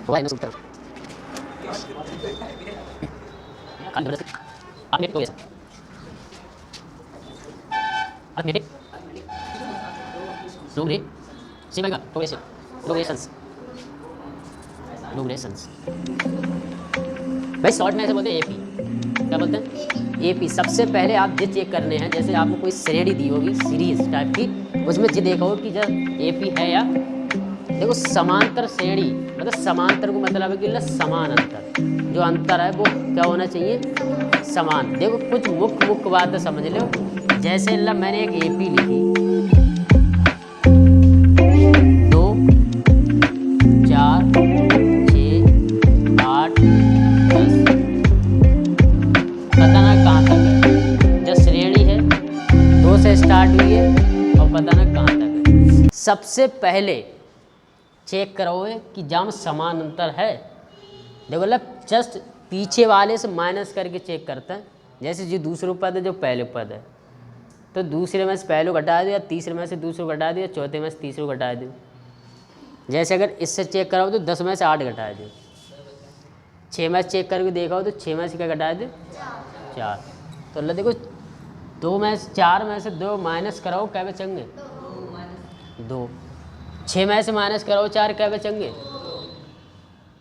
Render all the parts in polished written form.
Y में सूत्र भाई शॉर्ट में ऐसे बोलते हैं एपी। क्या बोलते हैं? एपी। सबसे पहले आप जो चेक करने हैं, जैसे आपको कोई श्रेणी दी होगी सीरीज टाइप की, उसमें जो देखा हो कि जब एपी है या देखो समांतर श्रेणी, मतलब समांतर को मतलब है कि समान अंतर, जो अंतर है वो क्या होना चाहिए? समान। देखो कुछ मुख्य बात समझ लो। जैसे मैंने एक एपी लिखी 2 4 6 8 10, पता ना कहाँ तक है। जो श्रेणी है 2 से स्टार्ट हुई है और पता ना कहाँ तक है। सबसे पहले चेक करोगे कि जहाँ समान अंतर है। देखो जस्ट पीछे वाले से माइनस करके चेक करते हैं। जैसे जो दूसरा पद है, जो पहले पद है, तो दूसरे में से पहले घटा दो, या तीसरे में से दूसरे घटा दो, या चौथे में से तीसरे घटा दो। जैसे अगर इससे चेक कराओ तो 10 में से 8 घटा दो। 6 में से चेक करके देखा हो तो 6 में से क्या घटा दो? 4। तो देखो 2 में से 4 में से 2 माइनस कराओ, क्या बचेंगे? 2। 6 में से माइनस कराओ 4, क्या बचेंगे?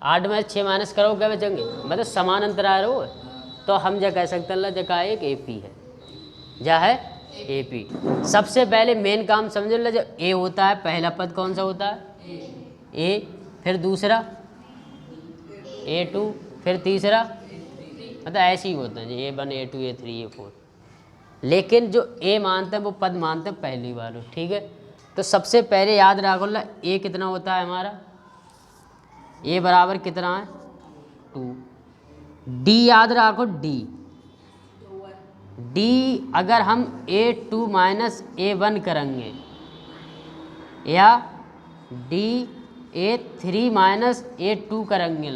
8 में से 6 माइनस कराओ, क्या बचेंगे? मतलब समान अंतर आ रहा हो। तो हम जो कह सकते हैं जगह एक एपी है, जा है एपी। सबसे पहले मेन काम समझ लो, जब ए होता है पहला पद कौन सा होता है? ए। फिर दूसरा A2, फिर तीसरा, मतलब ऐसे ही होता है A1 A2 A3 A4। लेकिन जो ए मानते हैं वो पद मानते हैं पहली वालों, ठीक है। तो सबसे पहले याद रखो ए कितना होता है हमारा? ए बराबर कितना है? 2। डी याद रखो, डी अगर हम A2 माइनस A1 करेंगे, या A3 माइनस A2 करेंगे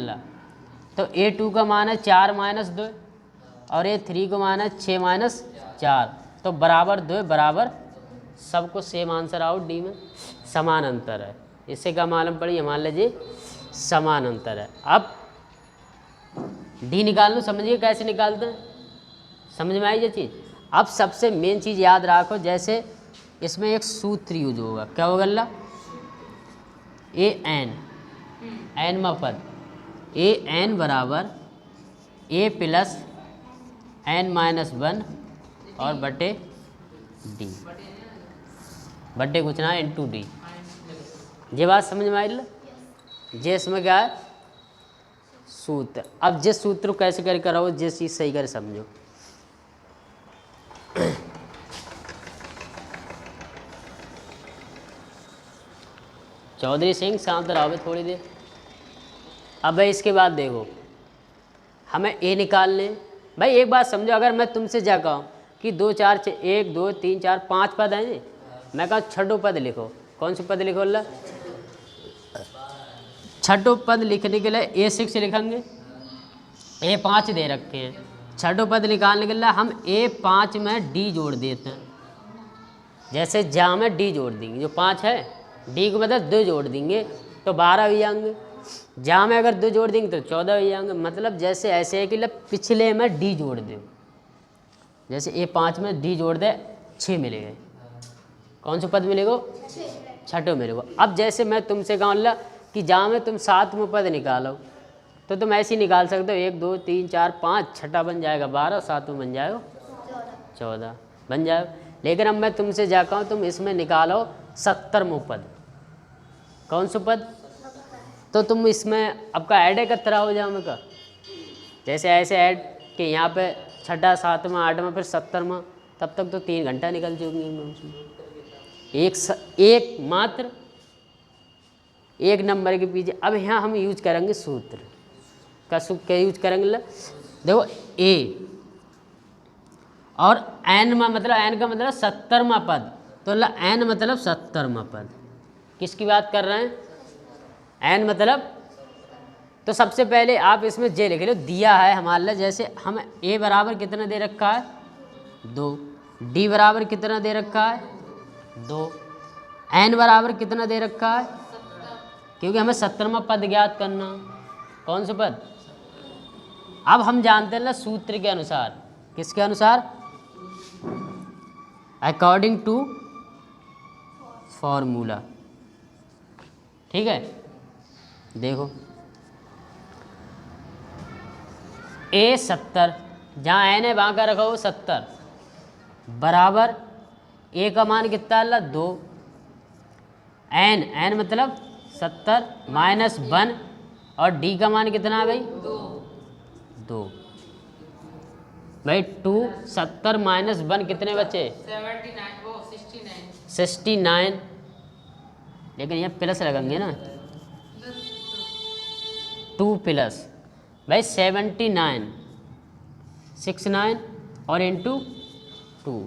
तो A2 का मान है 4 माइनस 2, और A3 को मान है 6 माइनस 4, तो बराबर 2 बराबर, सबको सेम आंसर आउट। डी में समान अंतर है। इससे क्या मालूम पड़ी? मान लीजिए समान अंतर है। अब डी निकाल लो। समझिए कैसे निकालते हैं, समझ में आई ये चीज़। अब सबसे मेन चीज़ याद रखो, जैसे इसमें एक सूत्र यूज होगा, क्या होगा? ए एन में पद एन बराबर ए प्लस एन माइनस 1 और बटे डी, बटे कुछ ना इंटू डी। ये बात समझ में आई? जे इसमें क्या है? सूत्र। अब जिस सूत्र को कैसे कर कराओ, जिस चीज़ सही कर समझो। चौधरी सिंह शांत रहो थोड़ी देर। अब भाई इसके बाद देखो, हमें ए निकालने। भाई एक बात समझो, अगर मैं तुमसे जा कहूँ कि 2 4 6 1 2 3 4 5 पद हैं जी, मैं कहूँ छठो पद लिखो, कौन से पद लिखो? अल्लाह छठो पद लिखने के लिए A6 लिखेंगे। A5 दे रखे हैं। छठो पद निकालने के लिए हम A5 में डी जोड़ देते हैं। जैसे जहाँ में डी जोड़ देंगे, जो 5 है डी को मतलब 2 जोड़ देंगे तो 12 हो जाएंगे। जहाँ में अगर 2 जोड़ देंगे तो 14 हो जाएंगे। मतलब जैसे ऐसे है कि पिछले में डी जोड़ दे। जैसे A5 में डी जोड़ दे 6 मिलेगा। कौन सा पद मिलेगा? छठो मिलेगा। अब जैसे मैं तुमसे कहूँ कि जहाँ में तुम 7वां पद निकालो, तो तुम ऐसे ही निकाल सकते हो 1 2 3 4 5, छठा बन जाएगा 12, 7वां बन जाएगा 14 बन जाएगा। लेकिन अब मैं तुमसे जा कहूँ तुम इसमें निकालो 70वां पद, कौन सा पद? तो तुम इसमें आपका ऐड है कतरा हो जाओ में का, जैसे ऐसे ऐड कि यहाँ पे छठा 7वां 8वां फिर 70वां, तब तक तो 3 घंटा निकल चुकी एक मात्र एक नंबर के पीछे। अब यहाँ हम यूज करेंगे सूत्र का। सूत्र क्या यूज करेंगे? देखो ए और एन में, मतलब एन का मतलब 70वां पद, तो एन मतलब 70वां पद। किसकी बात कर रहे हैं? एन मतलब। तो सबसे पहले आप इसमें जे लिख लो, दिया है हमारे लिए। जैसे हम ए बराबर कितना दे रखा है? 2। डी बराबर कितना दे रखा है? 2। एन बराबर कितना दे रखा है? क्योंकि हमें 70वां पद ज्ञात करना। कौन से पद? अब हम जानते हैं ना सूत्र के अनुसार, किसके अनुसार? According to formula. ठीक है, देखो A 70, जहाँ n है वहाँ का रखा हो 70, बराबर A का मान कितना है? 2, n मतलब 70 माइनस 1, और D का मान कितना है भाई? 2। भाई 2 70 माइनस 1 कितने बचे? 69। लेकिन ये प्लस लगेंगे ना, 2 प्लस भाई 79, 69 और इंटू 2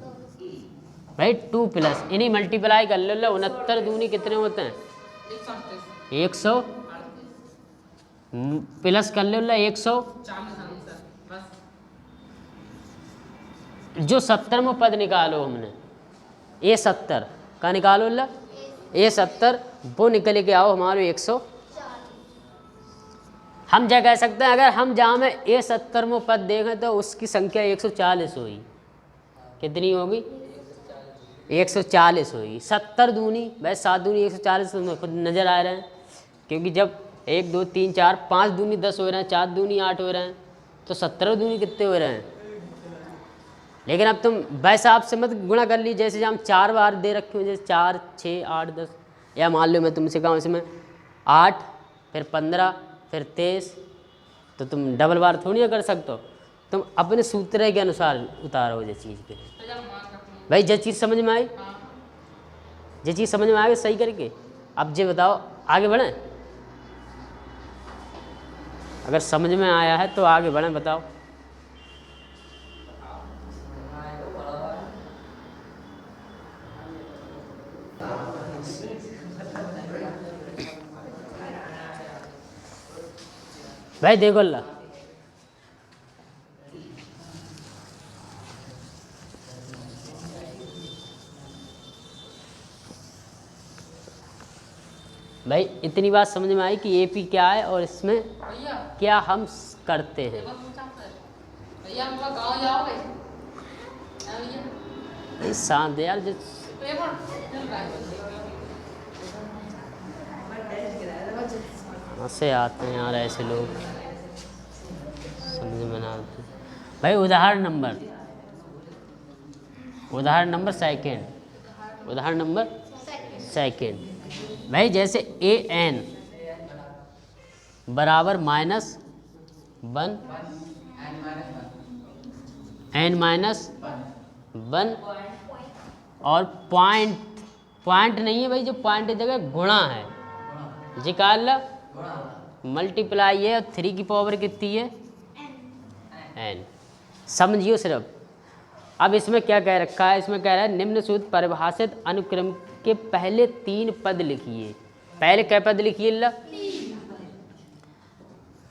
भाई 2 प्लस, इन्हीं मल्टीप्लाई कर लो। 69 दूनी कितने होते हैं? 100, प्लस कर लो 100। जो 70 में पद निकालो हमने, A 70 का निकालो A 70, वो निकल के आओ हमारे 100। हम क्या कह सकते हैं, अगर हम जहाँ में A 70 में पद देखें तो उसकी संख्या 140 होगी। कितनी होगी? 140 होगी। 70 दूनी भाई 7 दूनी 140 तो खुद नज़र आ रहे हैं, क्योंकि जब 1 2 3 4 5 दूनी 10 हो रहे हैं, 4 दूनी 8 हो रहे हैं, तो 17 दूनी कितने हो रहे हैं? लेकिन अब तुम वैसा आपसे मत गुणा कर ली, जैसे हम 4 बार दे रखे हो, जैसे 4 6 8 10, या मान लो मैं तुमसे कहूँ इसमें 8 फिर 15 फिर 23, तो तुम डबल बार थोड़ी ना कर सकते हो। तुम अपने सूत्र के अनुसार उतारो जो चीज़ पे। भाई जो चीज़ समझ में आई, जो चीज़ समझ में आ गई सही करके। अब जे बताओ आगे बढ़ें, अगर समझ में आया है तो आगे बढ़ें, बताओ। भाई देखो अल्लाह, भाई इतनी बात समझ में आई कि एपी क्या है और इसमें क्या हम करते हैं। शांत यार, जो से आते हैं यार ऐसे लोग, समझ में ना आते। भाई उदाहरण नंबर सेकेंड। भाई जैसे an बराबर -1 n -1 और पॉइंट नहीं है भाई, जो पॉइंट की जगह गुणा है, निकाल ला, मल्टीप्लाई है, और 3 की पावर कितनी है? n। समझियो सिर्फ। अब इसमें क्या कह रखा है, इसमें कह रहा है निम्न सूत्र परिभाषित अनुक्रम के पहले 3 पद लिखिए। पहले क्या पद लिखिए ला?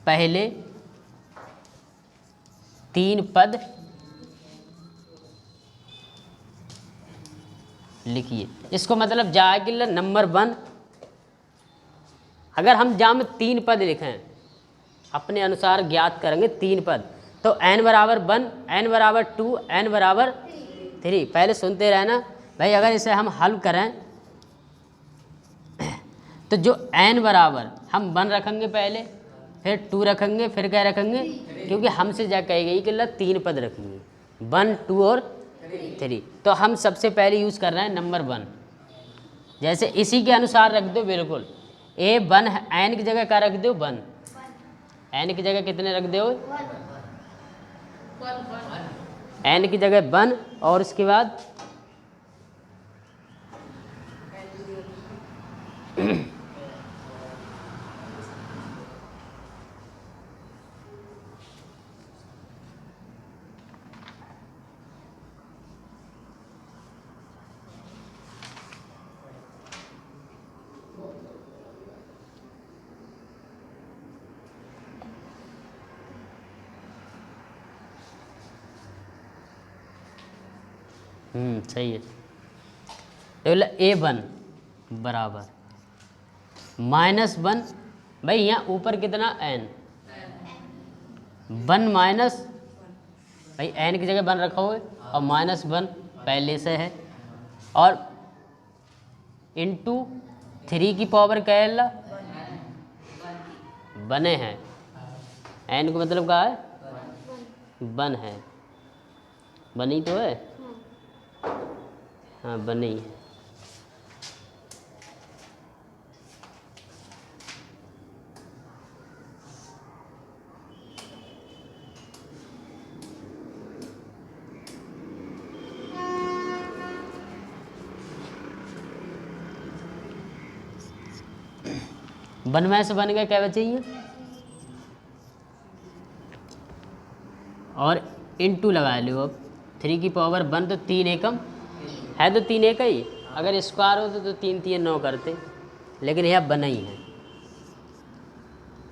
पहले 3 पद लिखिए। इसको मतलब जाएगी नंबर 1। अगर हम जहाँ में 3 पद लिखें, अपने अनुसार ज्ञात करेंगे 3 पद, तो n बराबर 1, n बराबर 2, n बराबर 3। पहले सुनते रहना भाई। अगर इसे हम हल करें तो जो n बराबर हम 1 रखेंगे पहले, फिर 2 रखेंगे, फिर क्या रखेंगे? क्योंकि हमसे जा कही गई कि 3 पद रखेंगे, 1 2 और 3। तो हम सबसे पहले यूज़ कर रहे हैं नंबर 1। जैसे इसी के अनुसार रख दो बिल्कुल। A1 n की जगह क्या रख दो? 1। n की जगह कितने रख दो? n की जगह 1, और उसके बाद सही है। तो A1 बराबर -1। भाई यहाँ ऊपर कितना n, 1 माइनस, भाई n की जगह 1 रखा हुआ है और -1 पहले से है, और इंटू 3 की पावर क्या है ला बने हैं, n का मतलब क्या है 1 है, बनी तो है, हाँ बनी है। बनवाए से बन गए क्या बचे ये, और इंटू लगा लो अब 3 की पावर 1 तो 3 एकम है, तो 3 एक ही, अगर स्क्वायर हो तो 3 3 9 करते, लेकिन यह बना ही है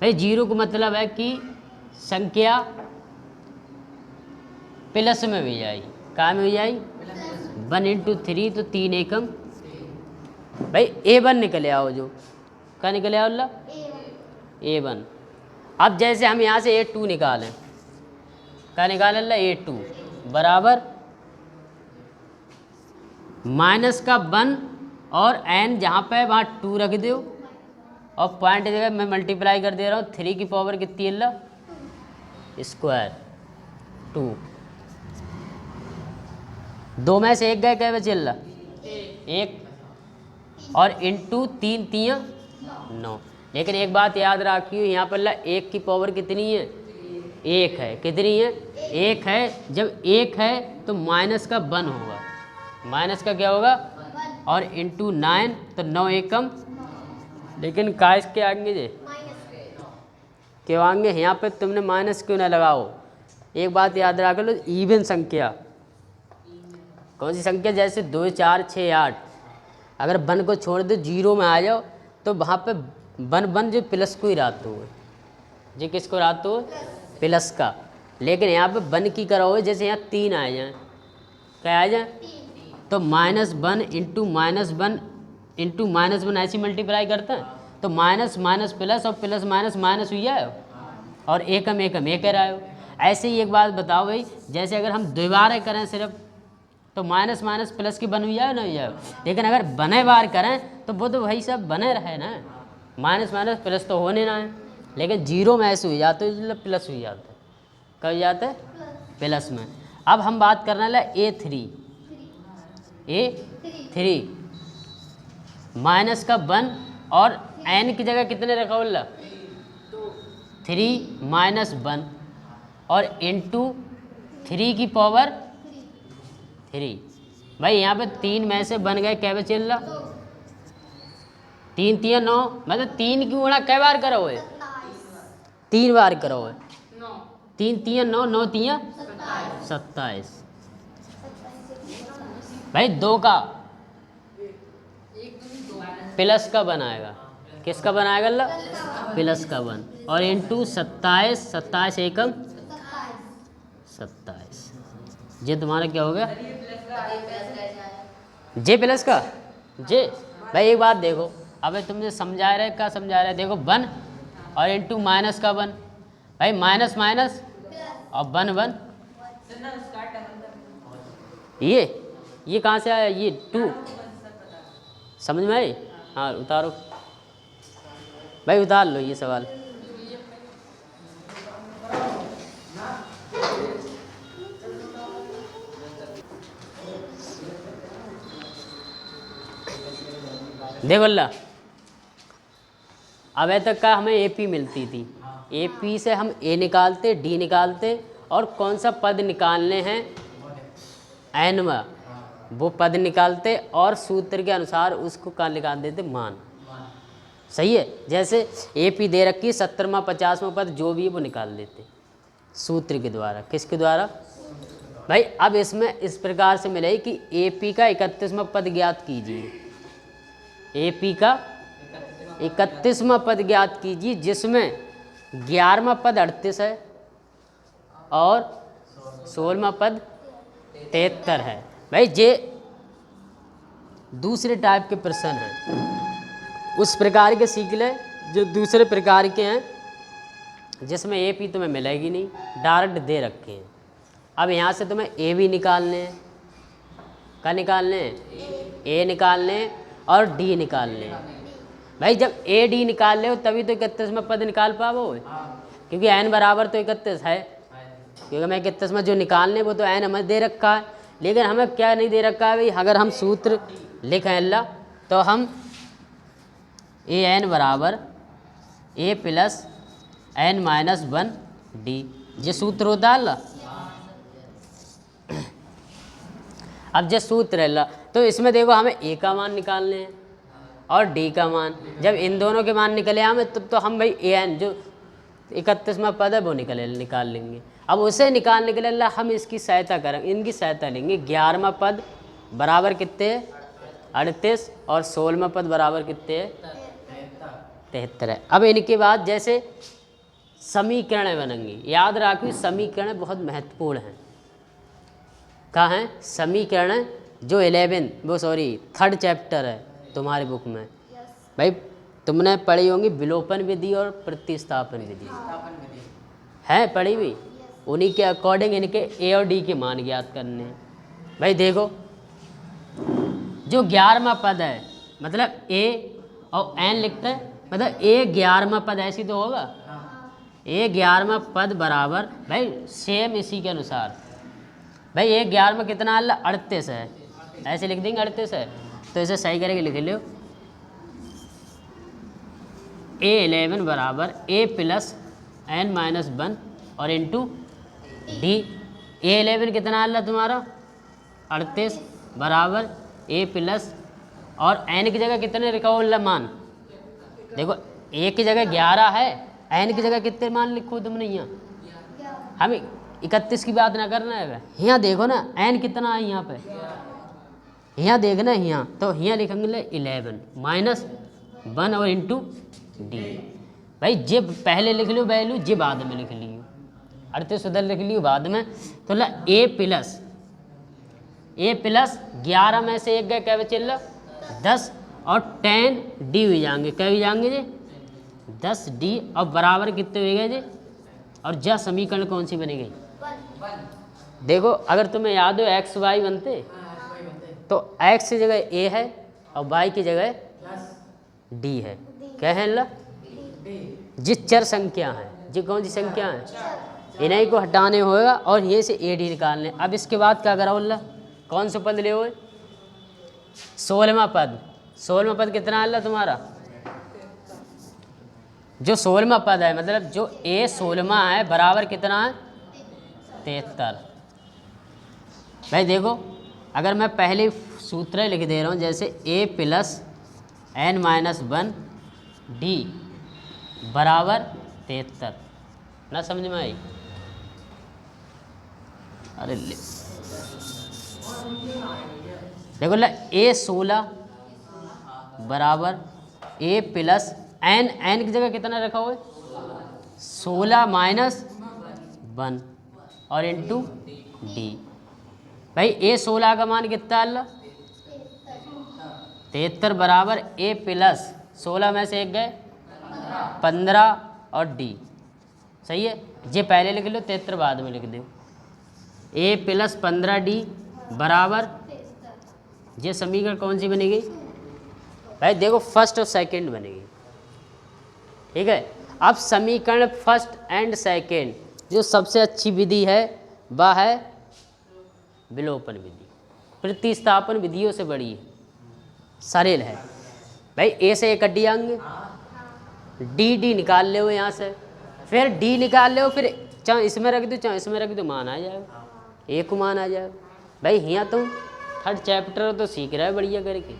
भाई। 0 का मतलब है कि संख्या प्लस में भी जाएगी, कहाँ में भी जाएगी 1 इंटू 3 तो 3 एकम भाई A1 निकले आओ, जो क्या निकले आओ अल्लाह A1। अब जैसे हम यहाँ से A2 निकालें, क्या निकालें अल्लाह A2 बराबर माइनस का 1 और n जहाँ पे वहाँ 2 रख दो, और पॉइंट जगह मैं मल्टीप्लाई कर दे रहा हूँ 3 की पावर कितनी अल्लाह स्क्वायर 2, 2 में से 1 गए क्या बचे अल्लाह 1, और इंटू 3 3 9। लेकिन एक बात याद रखियो, यहाँ पर अल्लाह 1 की पावर कितनी है 1 है, कितनी है 1 है, जब 1 है तो माइनस का 1 होगा, माइनस का क्या होगा, और इंटू 9 तो 9 एकम, लेकिन काश के आएंगे जे क्यों आएंगे, यहाँ पे तुमने माइनस क्यों ना लगाओ। एक बात याद रख लो, इवन संख्या कौन सी संख्या, जैसे 2 4 6 8, अगर 1 को छोड़ दो 0 में आ जाओ तो वहाँ पे 1 जो प्लस को ही रात हो, जी किसको रात हो प्लस का, लेकिन यहाँ पे 1 की करो जैसे यहाँ 3 आ जाए, क्या आ जाए तो -1 इंटू -1 इंटू -1 ऐसे मल्टीप्लाई करते हैं, तो माइनस माइनस प्लस और प्लस माइनस माइनस हुई है, और एकम एकम एक रहा हो। ऐसे ही एक बात बताओ भाई, जैसे अगर हम दोबारा करें सिर्फ तो माइनस माइनस प्लस की बन हुई जाए ना हुई जाए, लेकिन अगर बने बार करें तो वो तो वही सब बने रहे ना, माइनस माइनस प्लस तो होने ना है, लेकिन 0 में ऐसे हुई जाते हैं प्लस हुई जाते हैं, कब जाते हैं प्लस में। अब हम बात करने लगे A3 माइनस का 1 और n की जगह कितने रखा बोला 3 माइनस 1 और इंटू 3 की पावर 3। भाई यहाँ पे 3 में से बन गए क्या बचे ला 3 3 9, मतलब 3 की गुणा कै बार करो है 3 बार करो है, 3 3 9 9 3 27। भाई 2 का प्लस का बनाएगा, किसका बनाएगा ला प्लस का 1 और इंटू 27 27 एकम 27, ये तुम्हारा क्या हो गया जे प्लस का जे। भाई एक बात देखो, अबे तुमने समझा रहे क्या समझा रहे, देखो 1 और इंटू माइनस का 1, भाई माइनस माइनस और 1 1, ये कहाँ से आया, ये 2 समझ में आई। हाँ उतारो भाई, उतार लो ये सवाल। देखो अल्लाह, अब तक का हमें AP मिलती थी, AP से हम A निकालते D निकालते और कौन सा पद निकालने हैं n में वो पद निकालते और सूत्र के अनुसार उसको कहाँ निकाल देते मान। सही है, जैसे AP दे रखी 70वां 50वां पद जो भी है वो निकाल देते सूत्र के द्वारा। किसके द्वारा भाई, अब इसमें इस प्रकार से मिले कि AP का 31वां पद ज्ञात कीजिए, AP का 31वां पद ज्ञात कीजिए जिसमें 11वां पद 38 है और 16वां पद 73 है। भाई ये दूसरे टाइप के प्रश्न हैं, उस प्रकार के सीख ले जो दूसरे प्रकार के हैं जिसमें ए पी तुम्हें मिलेगी नहीं, डायरेक्ट दे रखे हैं। अब यहाँ से तुम्हें ए भी निकालने हैं, क्या निकालने हैं, ए निकालने और डी निकालने। भाई जब ए डी निकाल ले तभी तो 31 में पद निकाल पाओ, क्योंकि एन बराबर तो 31 है, क्योंकि मैं 31 में जो निकालने वो तो एन हमें दे रखा है। लेकिन हमें क्या नहीं दे रखा है भाई, अगर हम सूत्र लिखें अल्लाह तो हम ए एन बराबर ए प्लस एन माइनस 1 डी, ये सूत्र होता है अल्लाह। अब जो सूत्र है अल्लाह, तो इसमें देखो हमें ए का मान निकालने हैं और डी का मान। जब इन दोनों के मान निकले हमें तब तो हम भाई ए एन जो 31वां पद है वो निकाल लेंगे। अब उसे निकालने के लिए अल्लाह हम इसकी सहायता करेंगे, इनकी सहायता लेंगे। 11वां पद बराबर कितने है 38 और 16वां पद बराबर कितने है 73 है। अब इनके बाद जैसे समीकरण बनेंगी, याद रखिए समीकरण बहुत महत्वपूर्ण हैं। कहाँ हैं समीकरण, जो 3rd चैप्टर है तुम्हारी बुक में। भाई तुमने पढ़ी होंगी विलोपन विधि और प्रतिस्थापन विधि, है पढ़ी हुई। उन्हीं के अकॉर्डिंग इनके ए और डी के मान ज्ञात करने हैं। भाई देखो जो 11वां पद है मतलब ए और एन लिखते हैं, मतलब ए 11वां पद ऐसी तो होगा, ए 11वां पद बराबर भाई सेम इसी के अनुसार। भाई ए 11वां कितना है 38 है, ऐसे लिख देंगे 38 है, तो इसे सही करके लिख लो। ए 11 बराबर ए प्लस एन माइनस 1 और इंटू डी। ए 11 कितना है तुम्हारा 38 बराबर ए प्लस और एन की जगह कितने लिखो मान, देखो ए की जगह 11 है, एन की जगह कितने मान लिखो तुमने यहाँ। हम 31 की बात ना करना है, यहाँ देखो ना एन कितना है यहाँ पे, यहाँ देखना है यहाँ, तो यहाँ लिखेंगे 11 माइनस 1 और इंटू डी। भाई जे पहले लिख लो वैल्यू, जे बाद में लिख लियो, 38 उधर लिख लियो बाद में। तो ए प्लस 11 में से एक गए क्या बचे 10 और 10 डी हो जाएंगे, क्या हो जाएंगे जी 10 डी और बराबर कितने हो गए जी। और जा समीकरण कौन सी बनी गई, देखो अगर तुम्हें याद हो एक्स वाई बनते तो एक्स की जगह ए है और वाई की जगह डी है, क्या है अल्लाह जिस चर संख्या है, जो कौन सी संख्या है, इन्हीं को हटाने होगा और ये से ए डी निकालने। अब इसके बाद क्या करा अल्लाह, कौन सा पद ले हुए 16वां पद। 16वां पद कितना है अल्लाह तुम्हारा, जो 16वां पद है मतलब जो ए 16वां है बराबर कितना है 73। भाई देखो अगर मैं पहले सूत्र लिख दे रहा हूँ, जैसे ए प्लस एन माइनस 1 डी बराबर 73, ना समझ में आई। अरे ले देखो ए 16 बराबर ए प्लस एन की जगह कितना रखा हुआ है 16 माइनस 1 और इंटू डी। भाई ए 16 का मान कितना है 73 बराबर ए प्लस 16 में से एक गए 15 और डी, सही है। ये पहले लिख लो 73 बाद में लिख दो। ए प्लस 15 डी बराबर, ये समीकरण कौन सी बनेगी भाई, देखो फर्स्ट और सेकंड बनेगी, ठीक है। अब समीकरण फर्स्ट एंड सेकंड, जो सबसे अच्छी विधि है वह है विलोपन विधि, प्रतिस्थापन विधियों से बड़ी है, सरल है। भाई ए से एक डी आएंगे, डी निकाल ले यहाँ से, फिर डी निकाल ले, फिर चाहे इसमें रख दो चाहे इसमें रख दो, मान आ जाएगा, एक मान आ जाएगा। भाई यहाँ तुम 3rd चैप्टर तो सीख रहा है बढ़िया करके,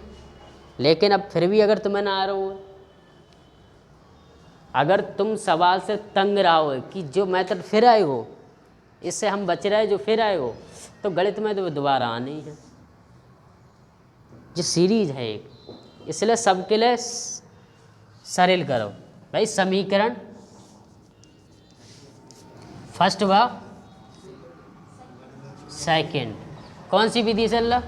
लेकिन अब फिर भी अगर तुम्हें ना आ रहा हो, अगर तुम सवाल से तंग रहा हो कि जो मेथड फिर आए हो इससे हम बच रहे जो फिर आए हो, तो गणित में तो दोबारा आना ही है। जो सीरीज है एक, इसलिए सबके लिए सरल करो। भाई समीकरण फर्स्ट व सेकंड कौन सी विधि से अल्लाह,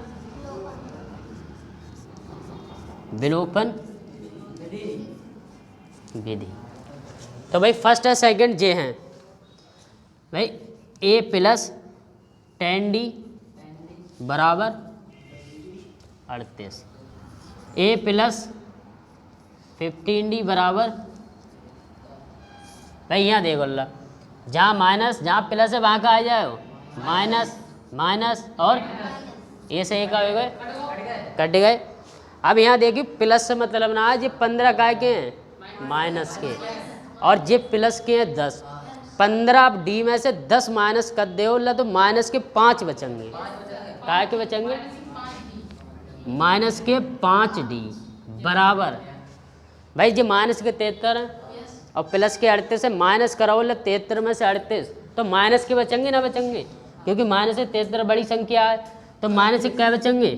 विलोपन विधि। तो भाई फर्स्ट है सेकंड जे हैं भाई a प्लस 10d बराबर 38, a प्लस 15d बराबर, भाई यहाँ देखो ला, जहाँ माइनस जहाँ प्लस है वहाँ का आ जाए माइनस माइनस और ए से एक हो गए कट गए। अब यहाँ देखिए प्लस से मतलब ना आज ये 15 काय के हैं माइनस के, और ये प्लस के हैं 10। 15 आप डी में से 10 माइनस कर दे ला तो माइनस के 5 बचेंगे। काय के बचेंगे माइनस के 5d बराबर, भाई ये माइनस के 73 हैं और प्लस के 38 से माइनस कराओ ला 73 में से 38 तो माइनस के बचेंगे ना बचेंगे, क्योंकि माइनस से 73 बड़ी संख्या है तो माइनस से क्या बचेंगे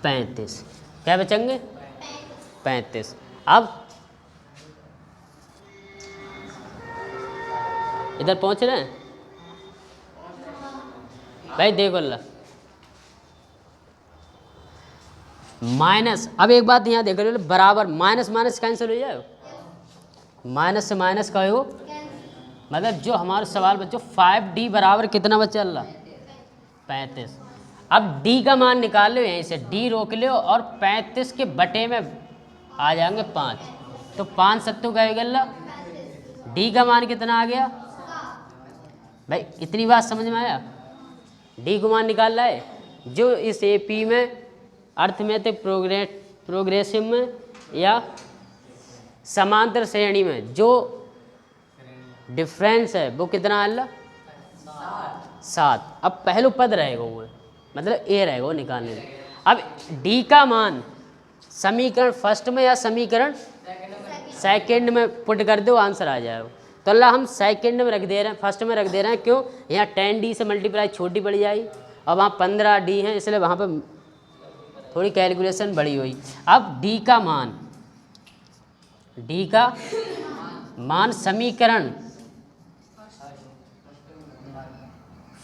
35, क्या बचेंगे 35। अब इधर पहुंच रहे हैं भाई देखो ला माइनस, अब एक बात यहाँ देख लो बराबर माइनस माइनस कैंसिल हो जाए, माइनस से माइनस का हो, मतलब जो हमारा सवाल बच्चों 5d बराबर कितना बचा ला 35। अब d का मान निकाल लो यहीं से, d रोक लो और 35 के बटे में आ जाएंगे 5, तो 5 सत्तू का गल्ला d का मान कितना आ गया भाई, इतनी बात समझ में आया। d को मान निकाल रहा है जो इस AP में अर्थमेटिक प्रोग्रेसिव में या समांतर श्रेणी में जो डिफरेंस है वो कितना आला 7। अब पहलू पद रहेगा वो, मतलब a रहेगा वो निकालने में। अब d का मान समीकरण फर्स्ट में या समीकरण सेकंड में पुट कर दो आंसर आ जाएगा। तो अल्लाह हम सेकंड में रख दे रहे हैं, फर्स्ट में रख दे रहे हैं, क्यों यहाँ 10d से मल्टीप्लाई छोटी पड़ जाएगी और वहाँ 15d है इसलिए वहाँ पर थोड़ी कैलकुलेशन बड़ी हुई। अब d का मान समीकरण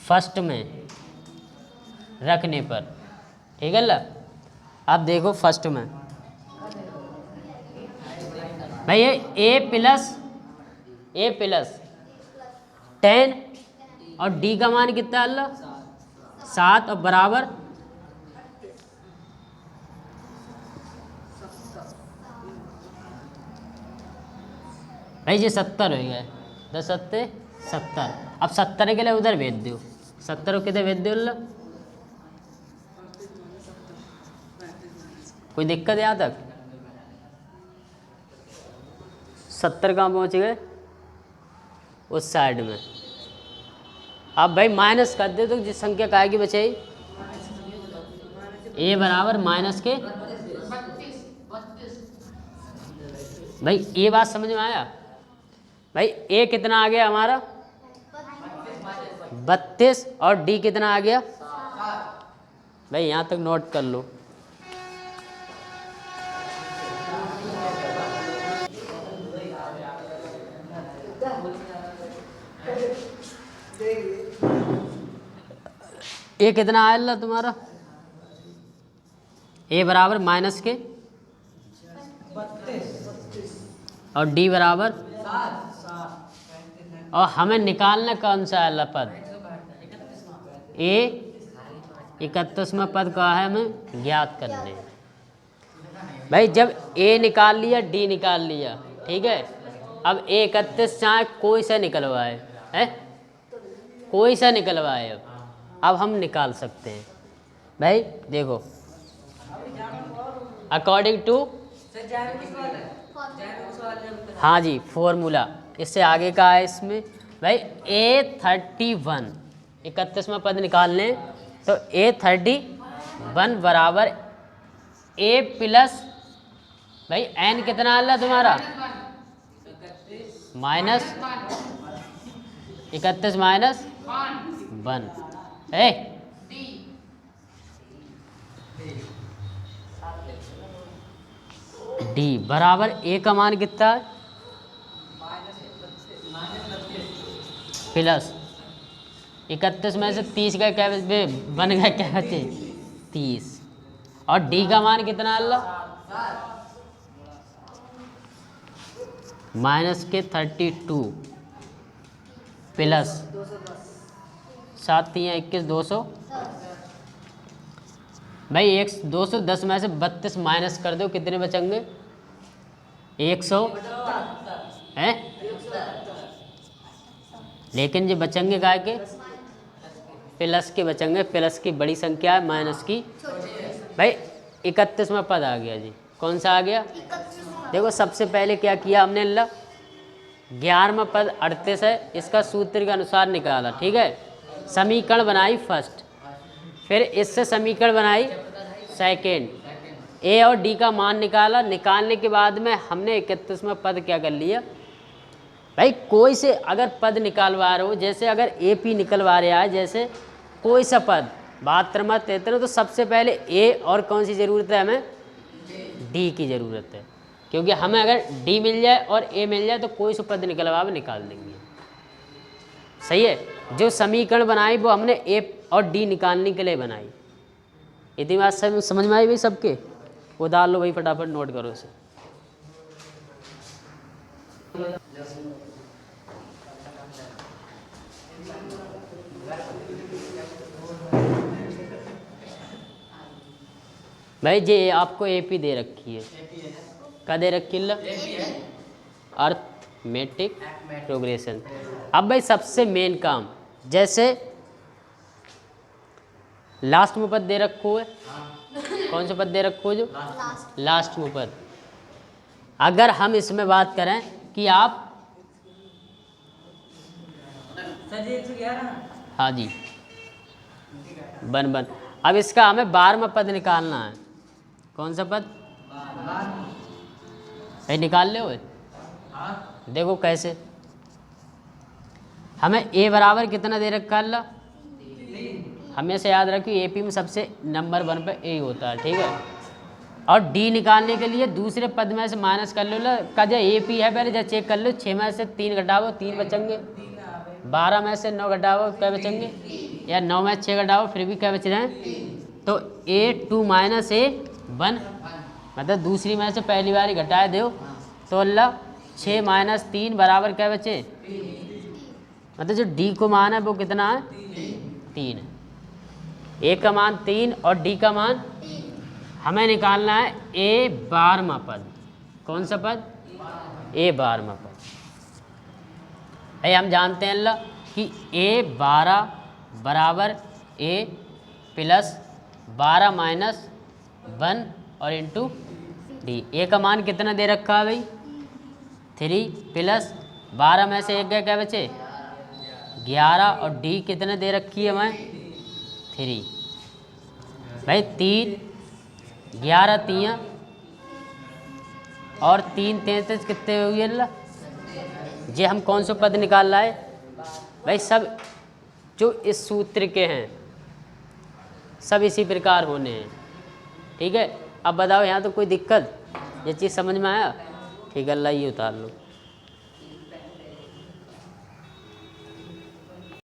फर्स्ट में रखने पर, ठीक है ला। अब देखो फर्स्ट में भाई ये a प्लस 10 और d का मान कितना अल्लाह 7 और बराबर भाई ये 70 हो गए, 10 सत्ते 70। अब 70 के लिए उधर भेज दो, 70 किधर भेज दो अल्लाह, कोई दिक्कत यहाँ तक 70 कहाँ पहुँच गए उस साइड में। अब भाई माइनस कर दे तो जिस संख्या का आएगी बचे a बराबर माइनस के, भाई ये बात समझ में आया भाई। a कितना आ गया हमारा 32 और d कितना आ गया भाई, यहाँ तक नोट कर लो। a कितना आया तुम्हारा a बराबर माइनस के और d बराबर, और हमें निकालना कौन सा है पद a 31वां पद का है हमें ज्ञात करने। भाई जब a निकाल लिया d निकाल लिया, ठीक है। अब a 31 चाहे कोई सा निकलवाए है, कोई सा निकलवाए अब हम निकाल सकते हैं। भाई देखो अकॉर्डिंग टू, हाँ जी फॉर्मूला, इससे आगे का है इसमें भाई A31 31वां पद निकालने, तो A31 बराबर a प्लस भाई n कितना आला तुम्हारा माइनस 31 माइनस 1 है। d बराबर a का मान कितना है प्लस 31 में से 30 का क्या बन गया, क्या बचे 30, और d का मान कितना अल्लाह माइनस के 32 प्लस 7 या 21 200। भाई 210 में से 32 माइनस कर दो, कितने बचेंगे? 100 है, लेकिन जो बचेंगे काय के? प्लस के बचेंगे। प्लस की बड़ी संख्या है, माइनस की भाई 31वां पद आ गया जी। कौन सा आ गया? देखो सबसे पहले क्या किया हमने, 11वां पद 38 है, इसका सूत्र के अनुसार निकाला। ठीक है, समीकरण बनाई फर्स्ट, फिर इससे समीकरण बनाई सेकेंड, ए और डी का मान निकाला। निकालने के बाद में हमने 31वां पद क्या कर लिया भाई, कोई से अगर पद निकालवा रहे हो, जैसे अगर ए पी निकलवा रहा है, जैसे कोई सा पद 72 73, तो सबसे पहले ए और कौन सी ज़रूरत है हमें? डी की ज़रूरत है, क्योंकि हमें अगर डी मिल जाए और ए मिल जाए तो कोई सा पद निकलवा में निकाल देंगे। सही है, जो समीकरण बनाई वो हमने ए और डी निकालने के लिए बनाई। इतनी बात समझ में आई भाई सबके? वो डाल लो भाई, फटाफट नोट करो इसे। भाई जे आपको एपी दे रखी है, क्या दे रखी है? Arithmetic progression. अब भाई सबसे मेन काम, जैसे लास्ट में पद दे रखो है, कौन सा पद दे रखो है? जो लास्ट में पद। अगर हम इसमें बात करें कि आप, हाँ जी, बन अब इसका हमें 12वां पद निकालना है। कौन सा पद भाई? निकाल ले हुए, देखो कैसे। हमें ए बराबर कितना दे रखा है? हमेशा याद रखिए एपी में सबसे नंबर 1 पे ए ही होता है। ठीक है, और डी निकालने के लिए दूसरे पद में से माइनस कर लो। का जो ए पी है पहले जब चेक कर लो, 6 में से 3 घटाओ 3 बचेंगे, 12 में से 9 घटाओ क्या बचेंगे, या 9 में 6 घटाओ फिर भी क्या बच रहे हैं? तो A2 माइनस A1, मतलब दूसरी में से पहली बार ही घटाए दो तो 6 माइनस 3 बराबर क्या बचे? मतलब जो डी को मान है वो कितना है? 3 है। ए का मान 3 और डी का मान हमें निकालना है ए 12वां पद। कौन सा पद? ए 12वां पद। हम जानते हैं कि ए 12 बराबर ए प्लस 12 माइनस 1 और इंटू डी। ए का मान कितना दे रखा है भाई? 3 प्लस 12 में से 1 गया, क्या बचे? 11, और डी कितने दे रखी है हमें? 3 भाई। 3 11 3 और 3 33 कितने हुए? जे हम कौन सा पद निकाल रहा है भाई? सब जो इस सूत्र के हैं सब इसी प्रकार होने हैं। ठीक है, अब बताओ यहाँ तो कोई दिक्कत? ये चीज़ समझ में आया? ठीक है, अल्लाह ये उतार लो।